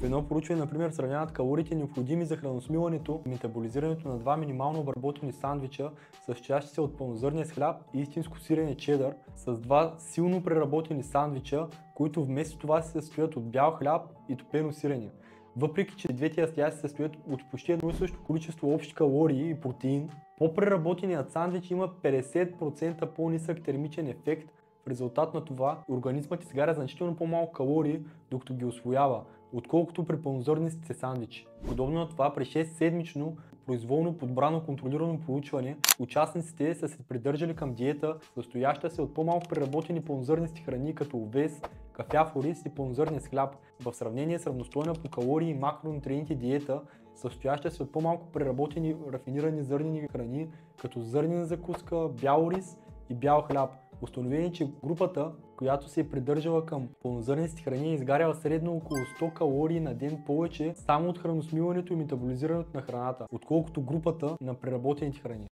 В едно проучване, например, сравняват калориите, необходими за храносмилането и метаболизирането на два минимално обработени сандвича, състоящи се от пълнозърнен хляб и истинско сирене чедър, с два силно преработени сандвича, които вместо това се състоят от бял хляб и топено сирене. Въпреки че двете ястия се състоят от почти едно и също количество общи калории и протеин, по-преработеният сандвич има 50% по-нисък термичен ефект. В резултат на това организмът изгаря значително по-малко калории, докато ги усвоява, отколкото при пълнозърнестите сандвичи. Подобно на това, при 6-седмично произволно подбрано контролирано проучване, участниците са се придържали към диета, състояща се от по-малко преработени пълнозърнести храни като овес, кафяв ориз и пълнозърнест хляб, в сравнение с равностойна по калории и макронутриенти диета, състояща се от по-малко преработени рафинирани зърнени храни като зърнена закуска, бял ориз и бял хляб. Установени, че групата, която се е придържала към пълнозърнести храни, е изгаряла средно около 100 калории на ден повече само от храносмилането и метаболизирането на храната, отколкото групата на преработените храни.